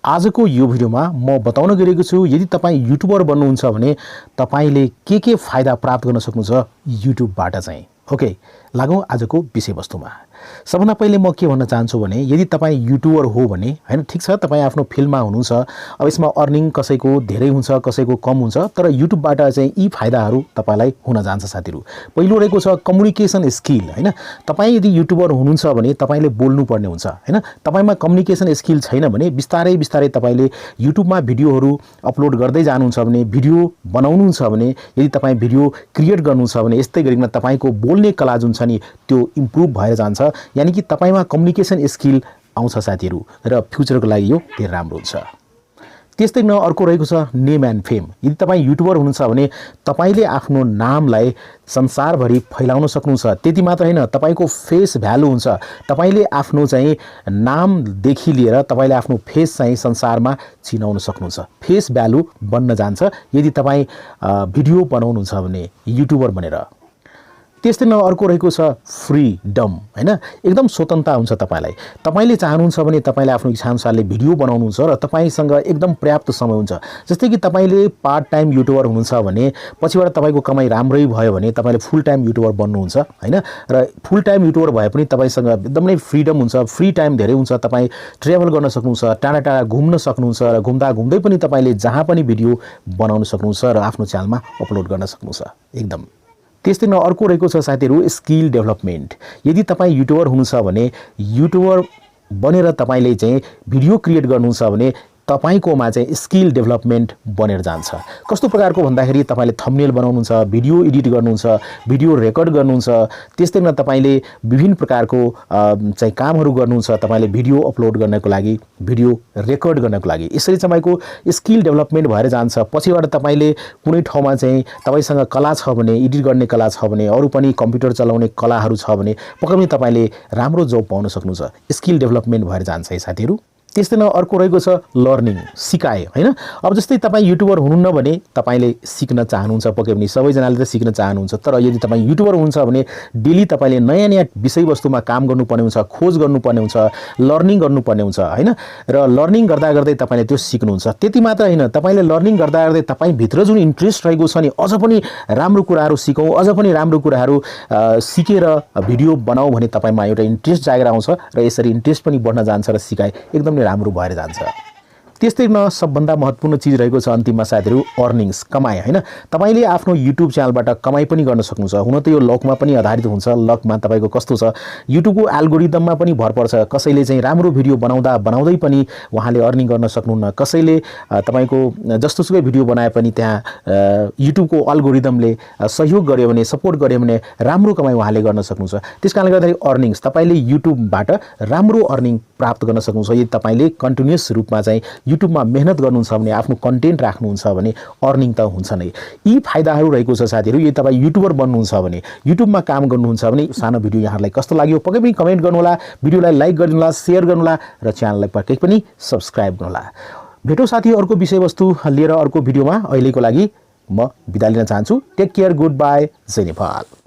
आजको यो भिडियोमा म बताउन गइरहेको छु यदि तपाई युट्युबर बन्नुहुन्छ भने तपाईले के फाइदा प्राप्त गर्न सक्नुहुन्छ युट्युबबाट चाहिँ। ओके, लागौं आजको विषयवस्तुमा। सबभन्दा पहिले म के भन्न चाहन्छु भने यदि तपाई युट्युबर हो भने हैन, ठीक छ, तपाई आफ्नो फिल्डमा हुनुहुन्छ। अब यसमा अर्निङ कसैको धेरै हुन्छ, कसैको कम हुन्छ, तर युट्युबबाट चाहिँ यी फाइदाहरू तपाईलाई हुन जान्छ साथीहरु। पहिलो रहेको छ कम्युनिकेसन स्किल हैन। तपाई यदि युट्युबर हुनुहुन्छ भने तपाईले बोल्नु पर्ने हुन्छ हैन। तपाईमा कम्युनिकेसन स्किल छैन भने बिस्तारै बिस्तारै तपाईले युट्युबमा भिडियोहरू अपलोड गर्दै जानुहुन्छ भने, भिडियो बनाउनुहुन्छ भने, यदि तपाई भिडियो क्रिएट गर्नुहुन्छ भने यस्तै गरिकन तपाईको बोल्ने कला जुन छ नि त्यो इम्प्रुभ भएर जान्छ। यानी कि तपाईमा कम्युनिकेसन स्किल आउँछ साथीहरु र फ्युचरको लागि यो धेरै राम्रो हुन्छ। त्यस्तै न अर्को रहेको छ नेम एन्ड फेम। यदि तपाई युट्युबर हुनुहुन्छ भने तपाईले आफ्नो नामलाई संसारभरि फैलाउन सक्नुहुन्छ। त्यति मात्र हैन, तपाईको फेस भ्यालु हुन्छ। तपाईले आफ्नो चाहिँ नामदेखि लिएर तपाईले आफ्नो फेस चाहिँ संसारमा चिनाउन सक्नुहुन्छ। फेस भ्यालु बन्न जान्छ यदि तपाई भिडियो बनाउनुहुन्छ भने युट्युबर बनेर। त्यस्तै न अर्को रहेको छ फ्रीडम हैन। एकदम स्वतन्त्रता हुन्छ तपाईलाई। तपाईले चाहनुहुन्छ भने तपाईले आफ्नो इच्छाअनुसारले भिडियो बनाउनुहुन्छ र तपाईसँग एकदम पर्याप्त समय हुन्छ। जस्तै कि तपाईले पार्ट टाइम युट्युबर हुनुहुन्छ भने पछिबाट तपाईको कमाई राम्रै भयो भने तपाईले फुल टाइम युट्युबर बन्नुहुन्छ हैन। र फुल टाइम युट्युबर भए पनि तपाईसँग एकदमै फ्रीडम हुन्छ, फ्री टाइम धेरै हुन्छ। तपाई ट्राभल गर्न सक्नुहुन्छ, टाढा टाढा घुम्न सक्नुहुन्छ र घुम्दा घुम्दै पनि तपाईले जहाँ पनि भिडियो बनाउन सक्नुहुन्छ र आफ्नो च्यानलमा अपलोड गर्न सक्नुहुन्छ एकदम। त्यस्तै न अर्को रहेको छ साथीहरु स्किल डेभलपमेन्ट। यदि तपाई युट्युबर हुनुहुन्छ भने युट्युबर बनेर तपाईले चाहिँ भिडियो क्रिएट गर्नुहुन्छ भने तपाईकोमा चाहिँ स्किल डेभलपमेन्ट बनेर जान्छ। कस्तो प्रकारको भन्दाखेरि तपाईले थम्बनेल बनाउनुहुन्छ, भिडियो एडिट गर्नुहुन्छ, भिडियो रेकर्ड गर्नुहुन्छ, त्यस्तै न तपाईले विभिन्न प्रकारको चाहिँ कामहरू गर्नुहुन्छ। तपाईले भिडियो अपलोड गर्नको लागि, भिडियो रेकर्ड गर्नको लागि यसरी तपाईँको स्किल डेभलपमेन्ट भएर जान्छ। पछिबाट तपाईले कुनै ठाउँमा चाहिँ तपाईसँग कला छ भने, एडिट गर्ने कला छ भने, अरु पनि कम्प्युटर चलाउने कलाहरू छ भने पक्कै पनि तपाईले राम्रो जब पाउन सक्नुहुन्छ। स्किल डेभलपमेन्ट भएर जान्छ है साथीहरु। त्यस्तै न अर्को रहेको छ लर्निङ, सिकाए हैन। अब जस्तै तपाई युट्युबर हुनुहुन्न भने तपाईले सिक्न चाहनुहुन्छ, पक्कै पनि सबैजनाले त सिक्न चाहनुहुन्छ। तर यदि तपाई युट्युबर हुनुहुन्छ भने डेली तपाईले नयाँ नयाँ विषयवस्तुमा काम गर्नुपर्ने हुन्छ, खोज गर्नुपर्ने हुन्छ, लर्निङ गर्नुपर्ने हुन्छ हैन। र लर्निङ गर्दा गर्दै तपाईले त्यो सिक्नुहुन्छ। त्यति मात्र हैन, तपाईले लर्निङ गर्दा गर्दै तपाई भित्र जुन इन्ट्रेस्ट रहेको छ नि अझ पनि राम्रो कुराहरू सिकौं, अझ पनि राम्रो कुराहरू सिकेर भिडियो बनाऊ भने तपाईमा एउटा इन्ट्रेस्ट जागेर आउँछ र यसरी इन्ट्रेस्ट पनि बढ्न जान्छ र सिकाइ एकदम राम्रो भएर जान्छ। त्यस्तै न सबभन्दा महत्त्वपूर्ण चीज रहेको छ अन्तिममा साथीहरु अर्निङ्स, कमाई हैन। तपाईले आफ्नो युट्युब च्यानलबाट कमाई पनि गर्न सक्नुहुन्छ। हुन त यो लकमा पनि आधारित हुन्छ। लकमा तपाईको कस्तो छ, युट्युबको एल्गोरिदममा पनि भर पर्छ। कसैले चाहिँ राम्रो भिडियो बनाउँदै पनि उहाँले अर्निङ गर्न सक्नुहुन्न। कसैले तपाईको जस्तोसुकै भिडियो बनाए पनि त्यहाँ युट्युबको एल्गोरिदमले सहयोग गर्यो भने, सपोर्ट गर्यो भने राम्रो कमाई उहाँले गर्न सक्नुहुन्छ। त्यसकारणले गर्दाखेरि अर्निङ्स तपाईले युट्युबबाट राम्रो अर्निङ प्राप्त गर्न सक्नुहुन्छ। यदि तपाईले कन्टिन्युअस रूपमा चाहिँ युट्युबमा मेहनत गर्नुहुन्छ भने, आफ्नो कन्टेन्ट राख्नुहुन्छ भने अर्निङ त हुन्छ नै। यी फाइदाहरू रहेको छ साथीहरु। यदि तपाई युट्युबर बन्नुहुन्छ भने, युट्युबमा काम गर्नुहुन्छ भने सानो भिडियो यहाँलाई कस्तो लाग्यो पक्कै पनि कमेन्ट गर्नुहोला, भिडियोलाई लाइक गरिदिनुहोला, शेयर गर्नुहोला र च्यानललाई पक्कै पनि सब्स्क्राइब गर्नुहोला। भेटौं साथी अर्को विषयवस्तु लिएर अर्को भिडियोमा। अहिलेको लागि म बिदा लिन चाहन्छु। टेक केयर, गुड बाय, जय नेपाल।